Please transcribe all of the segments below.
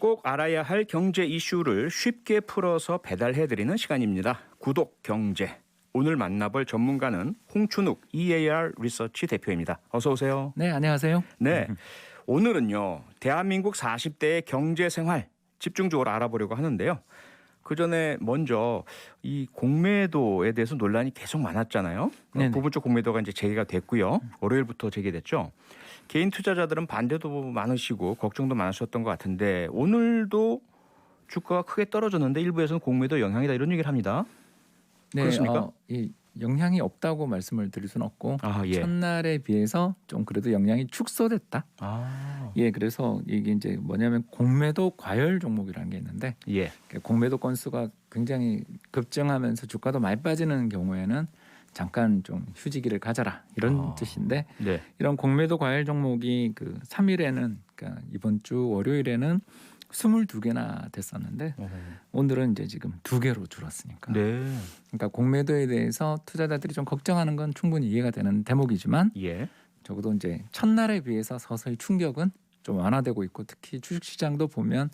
꼭 알아야 할 경제 이슈를 쉽게 풀어서 배달해드리는 시간입니다. 구독 경제. 오늘 만나볼 전문가는 홍춘욱 EAR 리서치 대표입니다. 어서 오세요. 네, 안녕하세요. 네, 오늘은요. 대한민국 40대의 경제 생활 집중적으로 알아보려고 하는데요. 그 전에 먼저 이 공매도에 대해서 논란이 계속 많았잖아요. 부분적 공매도가 이제 재개가 됐고요. 월요일부터 재개됐죠. 개인 투자자들은 반대도 많으시고 걱정도 많으셨던 것 같은데 오늘도 주가가 크게 떨어졌는데 일부에서는 공매도 영향이다 이런 얘기를 합니다. 네, 그렇습니까? 이 영향이 없다고 말씀을 드릴 수는 없고 아, 예. 첫날에 비해서 좀 그래도 영향이 축소됐다. 아, 예, 그래서 이게 이제 뭐냐면 공매도 과열 종목이라는 게 있는데 예. 공매도 건수가 굉장히 급증하면서 주가도 많이 빠지는 경우에는 잠깐 좀 휴지기를 가져라 이런 뜻인데 네. 이런 공매도 과열 종목이 그 3일에는 그러니까 이번 주 월요일에는 22개나 됐었는데 오늘은 이제 지금 2개로 줄었으니까. 네. 그러니까 공매도에 대해서 투자자들이 좀 걱정하는 건 충분히 이해가 되는 대목이지만 예. 적어도 이제 첫날에 비해서 서서히 충격은 좀 완화되고 있고 특히 주식시장도 보면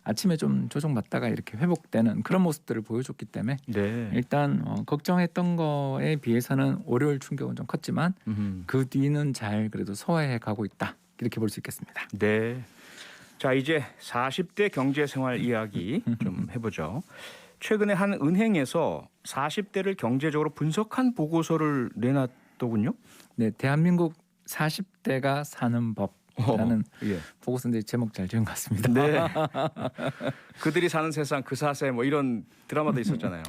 아침에 좀 조정받다가 이렇게 회복되는 그런 모습들을 보여줬기 때문에 네. 일단 걱정했던 거에 비해서는 월요일 충격은 좀 컸지만 그 뒤는 잘 그래도 소화해 가고 있다 이렇게 볼 수 있겠습니다. 네. 자, 이제 40대 경제생활 이야기 좀 해보죠. 최근에 한 은행에서 40대를 경제적으로 분석한 보고서를 내놨더군요. 네, 대한민국 40대가 사는 법이라는 예. 보고서인데 제목 잘 지은 것 같습니다. 네. 그들이 사는 세상 그 사세 뭐 이런 드라마도 있었잖아요.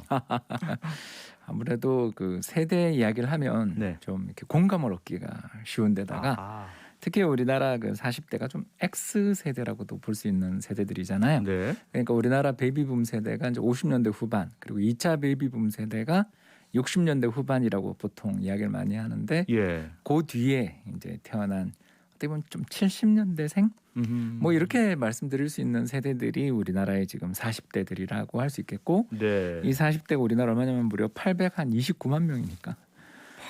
아무래도 그 세대 이야기를 하면 네. 좀 이렇게 공감을 얻기가 쉬운데다가 특히 우리나라 그 40대가 좀 X 세대라고도 볼 수 있는 세대들이잖아요. 네. 그러니까 우리나라 베이비붐 세대가 이제 50년대 후반 그리고 2차 베이비붐 세대가 60년대 후반이라고 보통 이야기를 많이 하는데 예. 그 뒤에 이제 태어난 어떻게 보면 좀 70년대생 뭐 이렇게 말씀드릴 수 있는 세대들이 우리나라의 지금 40대들이라고 할 수 있겠고 네. 이 40대가 우리나라 얼마냐면 무려 829만 명이니까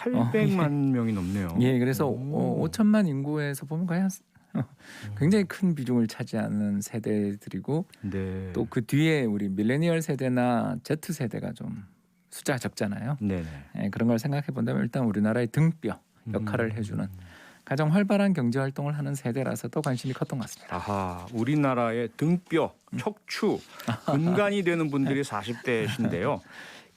800만 명이 넘네요. 예, 그래서 5천만 인구에서 보면 거의 굉장히 큰 비중을 차지하는 세대들이고 네. 또 그 뒤에 우리 밀레니얼 세대나 Z 세대가 좀 숫자가 적잖아요. 네. 예, 그런 걸 생각해 본다면 일단 우리나라의 등뼈 역할을 해주는 가장 활발한 경제 활동을 하는 세대라서 또 관심이 컸던 것 같습니다. 아하, 우리나라의 등뼈, 척추, 근간이 되는 분들이 40대신데요.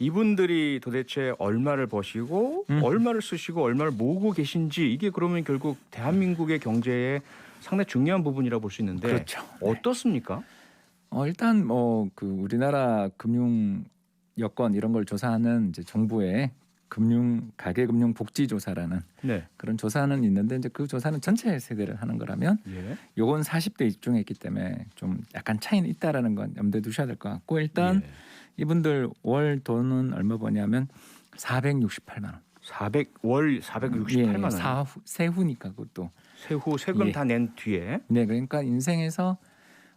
이분들이 도대체 얼마를 버시고 얼마를 쓰시고 얼마를 모으고 계신지 이게 그러면 결국 대한민국의 경제에 상당히 중요한 부분이라고 볼 수 있는데 그렇죠. 어떻습니까? 일단 뭐 그 우리나라 금융 여건 이런 걸 조사하는 이제 정부의 가계금융복지조사라는 네. 그런 조사는 있는데 이제 그 조사는 전체 세대를 하는 거라면 예. 요건 40대 집중했기 때문에 좀 약간 차이는 있다라는 건 염두에 두셔야 될 것 같고 일단 예. 이분들 월 돈은 얼마 버냐면 468만 원. 월 468만 원. 세후니까 그것도. 세후 세금 예. 다 낸 뒤에. 네, 그러니까 인생에서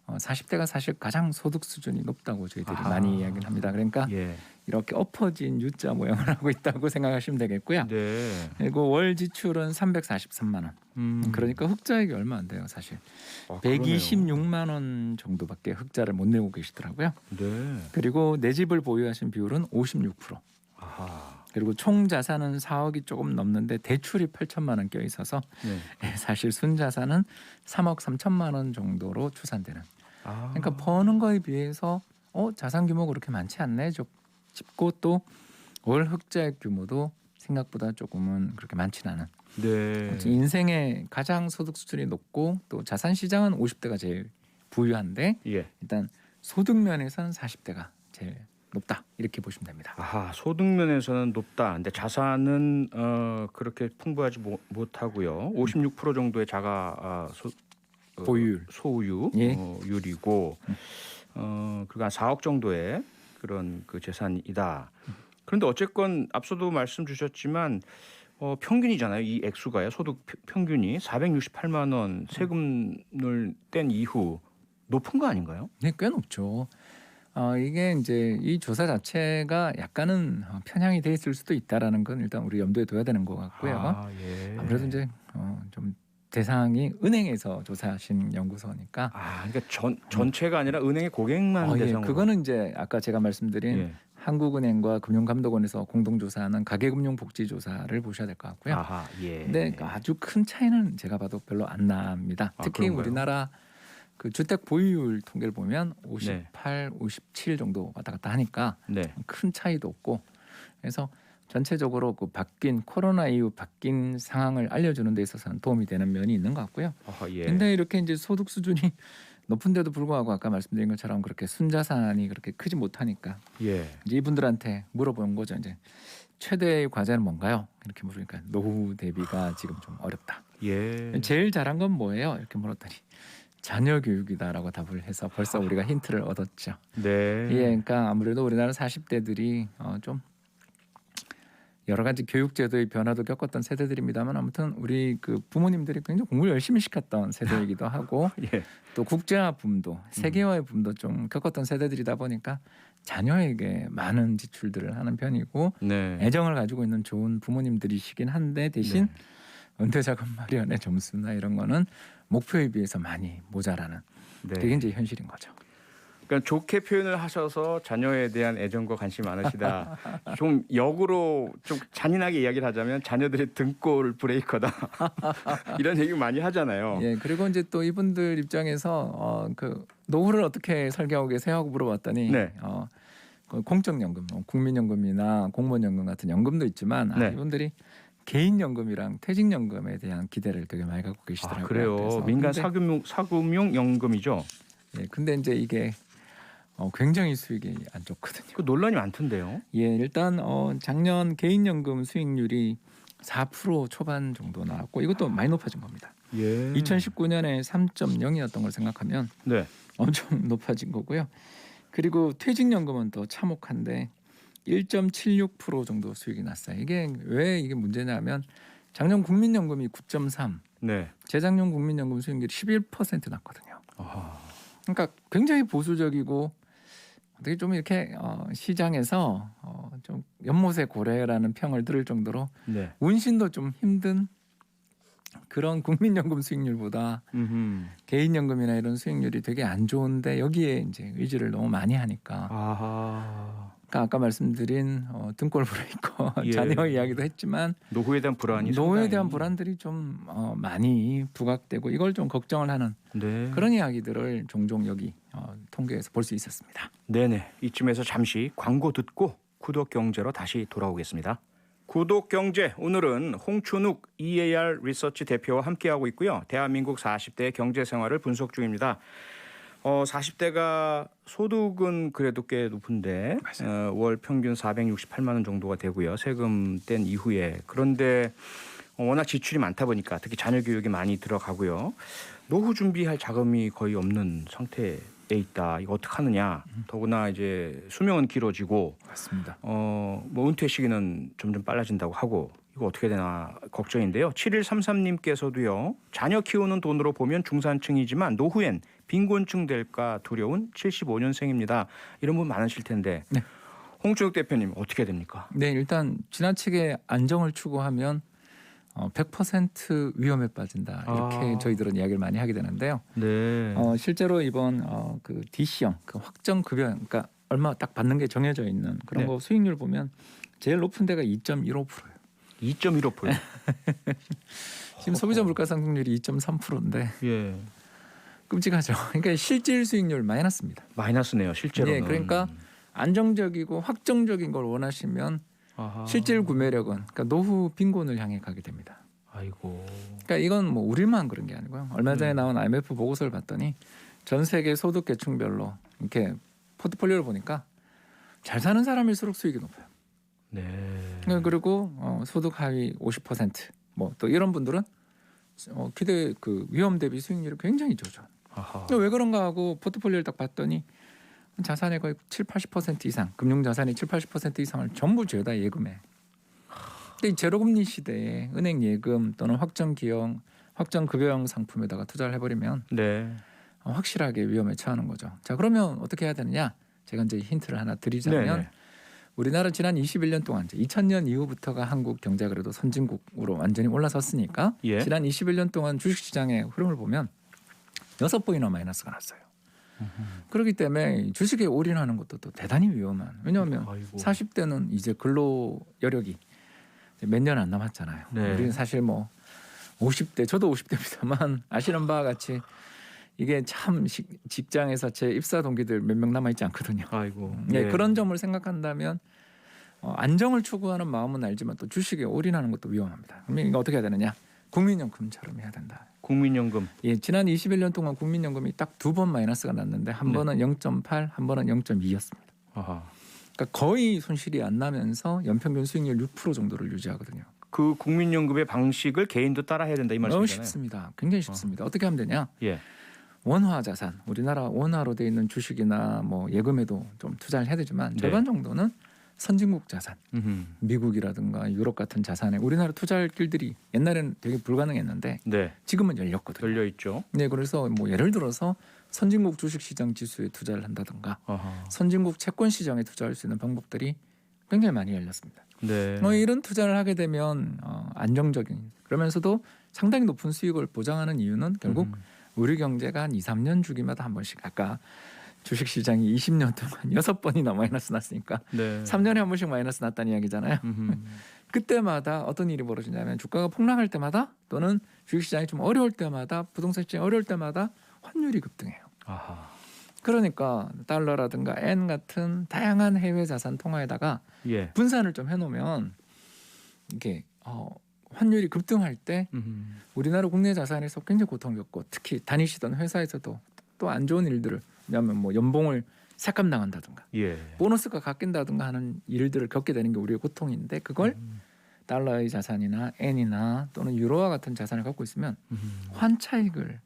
40대가 사실 가장 소득 수준이 높다고 저희들이 많이 이야기를 합니다. 그러니까 예. 이렇게 엎어진 U자 모양을 하고 있다고 생각하시면 되겠고요. 네. 그리고 월 지출은 343만 원. 그러니까 흑자액이 얼마 안 돼요, 사실. 아, 126만 원 정도밖에 흑자를 못 내고 계시더라고요. 네. 그리고 내 집을 보유하신 비율은 56%. 아하. 그리고 총 자산은 4억이 조금 넘는데 대출이 8천만 원 껴 있어서 네. 사실 순자산은 3억 3천만 원 정도로 추산되는. 아. 그러니까 버는 거에 비해서 자산 규모가 그렇게 많지 않네 싶고 또 월 흑자액 규모도 생각보다 조금은 그렇게 많지는 않은. 네. 인생의 가장 소득 수준이 높고 또 자산 시장은 50대가 제일 부유한데 예. 일단 소득 면에서는 40대가 제일 높다 이렇게 보시면 됩니다. 아하, 소득 면에서는 높다. 근데 자산은 그렇게 풍부하지 못하고요. 56% 정도의 보유율. 소유율이고 그리고 한 4억 정도의 그런 그 재산이다. 그런데 어쨌건 앞서도 말씀 주셨지만 평균이잖아요. 이 액수가요. 소득 평균이 468만 원 세금을 뗀 이후 높은 거 아닌가요? 네, 꽤 높죠. 이게 이제 이 조사 자체가 약간은 편향이 돼 있을 수도 있다라는 건 일단 우리 염두에 둬야 되는 것 같고요. 예. 아무래도 이제 좀 대상이 은행에서 조사하신 연구소니까. 그러니까 전체가 아니라 은행의 고객만 예, 대상으로. 그거는 이제 아까 제가 말씀드린 예. 한국은행과 금융감독원에서 공동조사하는 가계금융복지조사를 보셔야 될 것 같고요. 아하, 예. 근데 아주 큰 차이는 제가 봐도 별로 안 납니다. 특히 그런가요? 우리나라 그 주택 보유율 통계를 보면 58, 57 정도 왔다 갔다 하니까 네. 큰 차이도 없고, 그래서 전체적으로 그 바뀐 코로나 이후 바뀐 상황을 알려주는 데 있어서는 도움이 되는 면이 있는 것 같고요. 아하, 예. 근데 이렇게 이제 소득 수준이 높은데도 불구하고 아까 말씀드린 것처럼 그렇게 순자산이 그렇게 크지 못하니까 예. 이제 이분들한테 물어본 거죠. 이제 최대의 과제는 뭔가요? 이렇게 물으니까 노후 대비가 지금 좀 어렵다. 예. 제일 잘한 건 뭐예요? 이렇게 물었더니 자녀 교육이다라고 답을 해서 벌써 우리가 힌트를 얻었죠. 네. 예, 그러니까 아무래도 우리나라 40대들이 좀 여러 가지 교육 제도의 변화도 겪었던 세대들입니다만, 아무튼 우리 그 부모님들이 굉장히 공부를 열심히 시켰던 세대이기도 하고 예. 또 국제화 붐도 세계화의 붐도 좀 겪었던 세대들이다 보니까 자녀에게 많은 지출들을 하는 편이고 네. 애정을 가지고 있는 좋은 부모님들이시긴 한데, 대신 네. 은퇴자금 마련의 점수나 이런 거는 목표에 비해서 많이 모자라는, 네. 그게 이제 현실인 거죠. 그러니까 좋게 표현을 하셔서 자녀에 대한 애정과 관심이 많으시다. 좀 역으로 좀 잔인하게 이야기를 하자면 자녀들의 등골 브레이커다. 이런 얘기 많이 하잖아요. 예, 그리고 이제 또 이분들 입장에서 그 노후를 어떻게 설계하고 계세요 하고 물어봤더니 네. 그 공적연금, 공민연금이나 공무원연금 같은 연금도 있지만 네. 이분들이 개인연금이랑 퇴직연금에 대한 기대를 되게 많이 갖고 계시더라고요. 그래요. 그래서 민간 근데, 사금융 연금이죠. 예, 근데 이제 이게 굉장히 수익이 안 좋거든요. 그 논란이 많던데요. 예, 일단 작년 개인연금 수익률이 4% 초반 정도 나왔고, 이것도 많이 높아진 겁니다. 예. 2019년에 3.0이었던 걸 생각하면 네. 엄청 높아진 거고요. 그리고 퇴직연금은 더 참혹한데 1.76% 정도 수익이 났어요. 이게 왜 이게 문제냐면 작년 국민연금이 9.3, 네. 재작년 국민연금 수익률이 11% 났거든요. 아하. 그러니까 굉장히 보수적이고 어떻게 좀 이렇게 시장에서 좀 연못의 고래라는 평을 들을 정도로 네. 운신도 좀 힘든 그런 국민연금 수익률보다 개인연금이나 이런 수익률이 되게 안 좋은데, 여기에 이제 의지를 너무 많이 하니까 아하. 그러니까 아까 말씀드린 등골 브레이커 예. 자녀 이야기도 했지만 노후에 대한 불안이 노후에 상당히. 대한 불안들이 좀 많이 부각되고 이걸 좀 걱정을 하는 네. 그런 이야기들을 종종 여기 통계에서 볼 수 있었습니다. 네네. 이쯤에서 잠시 광고 듣고 구독 경제로 다시 돌아오겠습니다. 구독 경제, 오늘은 홍춘욱 EAR 리서치 대표와 함께하고 있고요. 대한민국 40대 경제 생활을 분석 중입니다. 40대가 소득은 그래도 꽤 높은데 월 평균 468만 원 정도가 되고요. 세금 뗀 이후에. 그런데 워낙 지출이 많다 보니까 특히 자녀 교육이 많이 들어가고요. 노후 준비할 자금이 거의 없는 상태에 있다. 이거 어떡하느냐. 더구나 이제 수명은 길어지고 맞습니다. 뭐 은퇴 시기는 점점 빨라진다고 하고, 이거 어떻게 되나 걱정인데요. 7133님께서도요. 자녀 키우는 돈으로 보면 중산층이지만 노후엔 빈곤층 될까 두려운 75년생입니다. 이런 분 많으실 텐데. 네. 홍춘욱 대표님 어떻게 됩니까? 네, 일단 지나치게 안정을 추구하면 100% 위험에 빠진다. 이렇게 저희들은 이야기를 많이 하게 되는데요. 네. 실제로 이번 그 DC형 그 확정 급여, 그러니까 얼마 딱 받는 게 정해져 있는 그런 네. 거 수익률 보면 제일 높은 데가 2.15%예요. 2.15%. 지금 소비자 물가 상승률이 2.3%인데 예. 끔찍하죠. 그러니까 실질 수익률 마이너스입니다. 마이너스네요, 실제로는. 네, 그러니까 안정적이고 확정적인 걸 원하시면 아하. 실질 구매력은, 그러니까 노후 빈곤을 향해 가게 됩니다. 아이고. 그러니까 이건 뭐 우리만 그런 게 아니고요. 얼마 전에 네. 나온 IMF 보고서를 봤더니 전 세계 소득 계층별로 이렇게 포트폴리오를 보니까 잘 사는 사람일수록 수익이 높아요. 네. 그리고 소득 하위 50% 뭐 또 이런 분들은 기대 그 위험 대비 수익률이 굉장히 좋죠. 아하. 왜 그런가 하고 포트폴리오를 딱 봤더니 자산의 거의 7-80% 이상, 금융 자산의 7-80% 이상을 전부 죄다 예금해. 근데 이 제로금리 시대에 은행 예금 또는 확정 급여형 상품에다가 투자를 해버리면 네. 확실하게 위험에 처하는 거죠. 자, 그러면 어떻게 해야 되느냐? 제가 이제 힌트를 하나 드리자면 네네. 우리나라 지난 21년 동안 이제 2000년 이후부터가 한국 경제가 그래도 선진국으로 완전히 올라섰으니까 예. 지난 21년 동안 주식시장의 흐름을 보면 6번이나 마이너스가 났어요. 그렇기 때문에 주식에 올인하는 것도 또 대단히 위험한. 왜냐하면 아이고. 40대는 이제 근로 여력이 몇 년 안 남았잖아요. 네. 우리는 사실 뭐 50대, 저도 50대입니다만 아시는 바와 같이 이게 참 직장에서 제 입사 동기들 몇 명 남아 있지 않거든요. 아이고. 네, 예. 그런 점을 생각한다면 안정을 추구하는 마음은 알지만 또 주식에 올인하는 것도 위험합니다. 그러면 이거 어떻게 해야 되느냐? 국민연금처럼 해야 된다. 국민연금. 예, 지난 21년 동안 국민연금이 딱 2번 마이너스가 났는데 한 네. 번은 0.8, 한 번은 0.2였습니다. 아하. 그러니까 거의 손실이 안 나면서 연평균 수익률 6% 정도를 유지하거든요. 그 국민연금의 방식을 개인도 따라 해야 된다 이 너무 말씀이잖아요. 쉽습니다. 굉장히 쉽습니다. 어떻게 하면 되냐? 예. 원화 자산, 우리나라 원화로 돼 있는 주식이나 뭐 예금에도 좀 투자를 해야 되지만 네. 절반 정도는 선진국 자산, 음흠. 미국이라든가 유럽 같은 자산에 우리나라 투자할 길들이 옛날에는 되게 불가능했는데 네. 지금은 열렸거든요. 열려 있죠. 네, 그래서 뭐 예를 들어서 선진국 주식시장 지수에 투자를 한다든가 아하. 선진국 채권 시장에 투자할 수 있는 방법들이 굉장히 많이 열렸습니다. 네. 이런 투자를 하게 되면 안정적인 그러면서도 상당히 높은 수익을 보장하는 이유는 결국 우리 경제가 한 2, 3년 주기마다 한 번씩 아까 주식시장이 20년 동안 6번이나 마이너스 났으니까 네. 3년에 한 번씩 마이너스 났다는 이야기잖아요. 음흠. 그때마다 어떤 일이 벌어지냐면 주가가 폭락할 때마다 또는 주식시장이 좀 어려울 때마다 부동산 시장이 어려울 때마다 환율이 급등해요. 아하. 그러니까 달러라든가 엔 같은 다양한 해외 자산 통화에다가 예. 분산을 좀 해놓으면 이게 환율이 급등할 때 음흠. 우리나라 국내 자산에서 굉장히 고통을 겪고 특히 다니시던 회사에서도 또 안 좋은 일들을 왜냐하면 뭐 연봉을 삭감당한다든가 예. 보너스가 깎인다든가 하는 일들을 겪게 되는 게 우리의 고통인데 그걸 달러의 자산이나 엔이나 또는 유로와 같은 자산을 갖고 있으면 환 차익을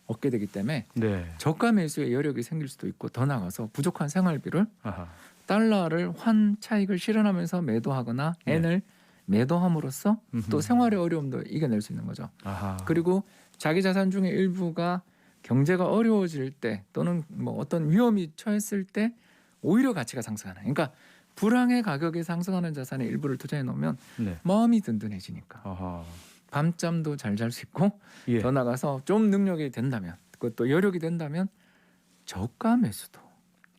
얻게 되기 때문에 네. 저가 매수의 여력이 생길 수도 있고 더 나아가서 부족한 생활비를 아하. 달러를 환 차익을 실현하면서 매도하거나 네. 엔을 매도함으로써 또 음흠. 생활의 어려움도 이겨낼 수 있는 거죠. 아하. 그리고 자기 자산 중에 일부가 경제가 어려워질 때 또는 뭐 어떤 위험이 처했을 때 오히려 가치가 상승하는. 그러니까 불황의 가격이 상승하는 자산의 일부를 투자해 놓으면 네. 마음이 든든해지니까 아하. 밤잠도 잘 잘 수 있고 예. 더 나가서 좀 능력이 된다면 그것도 여력이 된다면 저가 매수도.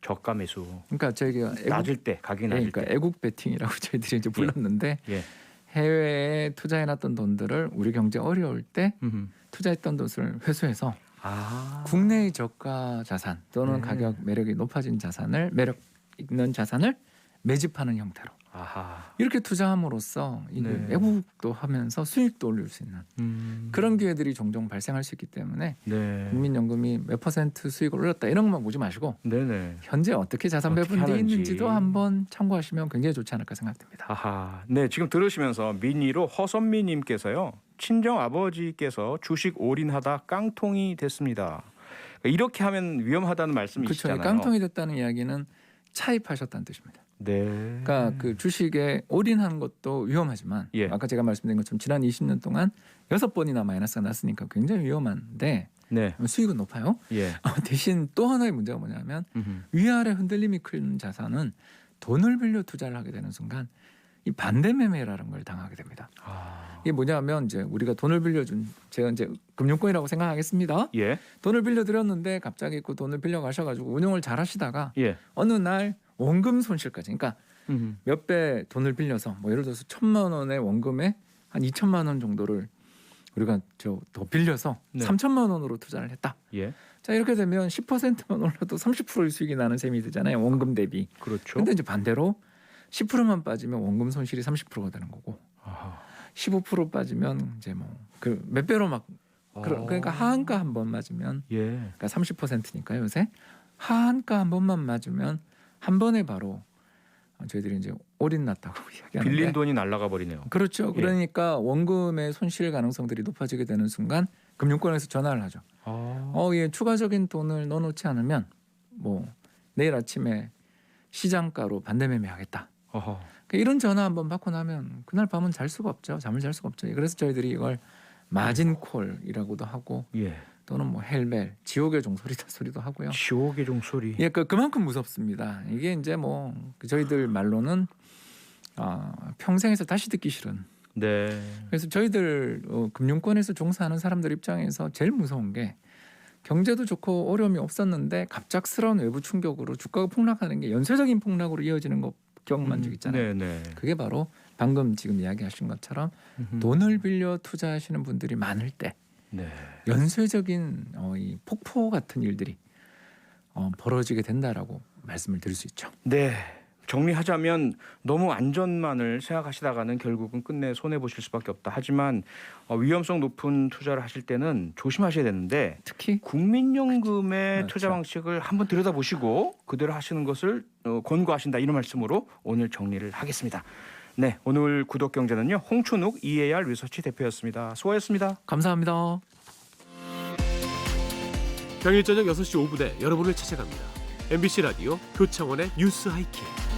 저가 매수. 그러니까 저희가 낮을 때 가격이 낮을 그러니까 때. 애국 베팅이라고 저희들이 이제 불렀는데 예. 해외에 투자해놨던 돈들을 우리 경제 어려울 때 음흠. 투자했던 돈을 회수해서 아. 국내의 저가 자산 또는 네. 가격 매력이 높아진 자산을 매력 있는 자산을 매집하는 형태로 아하. 이렇게 투자함으로써 이게 네. 외국도 하면서 수익도 올릴 수 있는 그런 기회들이 종종 발생할 수 있기 때문에 네. 국민연금이 몇 % 수익을 올렸다 이런 것만 보지 마시고 네네. 현재 어떻게 자산 어떻게 배분돼 하는지. 있는지도 한번 참고하시면 굉장히 좋지 않을까 생각됩니다. 아하. 네, 지금 들으시면서 미니로 허선미님께서요. 친정 아버지께서 주식 올인하다 깡통이 됐습니다. 이렇게 하면 위험하다는 그렇죠. 말씀이시잖아요. 깡통이 됐다는 이야기는 차입하셨다는 뜻입니다. 네. 그러니까 그 주식에 올인하는 것도 위험하지만 예. 아까 제가 말씀드린 것처럼 지난 20년 동안 6번이나 마이너스가 났으니까 굉장히 위험한데 네. 수익은 높아요. 예. 대신 또 하나의 문제가 뭐냐면 음흠. 위아래 흔들림이 큰 자산은 돈을 빌려 투자를 하게 되는 순간 이 반대 매매라는 걸 당하게 됩니다. 아. 이게 뭐냐면 이제 우리가 돈을 빌려준 제가 이제 금융권이라고 생각하겠습니다. 예. 돈을 빌려드렸는데 갑자기 그 돈을 빌려 가셔가지고 운용을 잘 하시다가 예. 어느 날 원금 손실까지 그러니까 음흠. 몇 배 돈을 빌려서 뭐 예를 들어서 1,000만 원의 원금에 한 2천만 원 정도를 우리가 더 빌려서 네. 3천만 원으로 투자를 했다. 예. 자 이렇게 되면 10%만 올라도 30%의 수익이 나는 셈이 되잖아요. 원금 대비. 그렇죠. 근데 이제 반대로 10%만 빠지면 원금 손실이 30%가 되는 거고 아하. 15% 빠지면 이제 뭐 그 몇 배로 막 그러니까 하한가 한 번 맞으면 예. 그러니까 30%니까 요새 하한가 한 번만 맞으면 한 번에 바로 저희들이 이제 올인 났다고 이야기하는데 빌린 돈이 날아가 버리네요. 그렇죠. 예. 그러니까 원금의 손실 가능성들이 높아지게 되는 순간 금융권에서 전화를 하죠. 아. 예, 추가적인 돈을 넣어놓지 않으면 뭐 내일 아침에 시장가로 반대 매매하겠다. 아하. 그러니까 이런 전화 한번 받고 나면 그날 밤은 잘 수가 없죠. 잠을 잘 수가 없죠. 그래서 저희들이 이걸 마진콜이라고도 하고 예. 또는 뭐 헬벨, 지옥의 종소리다 소리도 하고요. 지옥의 종소리. 예, 그만큼 무섭습니다. 이게 이제 뭐 저희들 말로는 평생에서 다시 듣기 싫은. 네. 그래서 저희들 금융권에서 종사하는 사람들 입장에서 제일 무서운 게 경제도 좋고 어려움이 없었는데 갑작스러운 외부 충격으로 주가가 폭락하는 게 연쇄적인 폭락으로 이어지는 거 경험한 적 있잖아요. 네. 그게 바로 방금 지금 이야기하신 것처럼 돈을 빌려 투자하시는 분들이 많을 때 네. 연쇄적인 이 폭포 같은 일들이 벌어지게 된다라고 말씀을 드릴 수 있죠. 네. 정리하자면 너무 안전만을 생각하시다가는 결국은 끝내 손해 보실 수밖에 없다. 하지만 위험성 높은 투자를 하실 때는 조심하셔야 되는데 특히 국민연금의 그렇죠. 투자 방식을 한번 들여다보시고 그대로 하시는 것을 권고하신다. 이런 말씀으로 오늘 정리를 하겠습니다. 네, 오늘 구독경제는요. 홍춘욱 EAR 리서치 대표였습니다. 수고하셨습니다. 감사합니다. 평일 저녁 6시 5분에 여러분을 찾아갑니다. MBC 라디오 표창원의 뉴스 하이킥.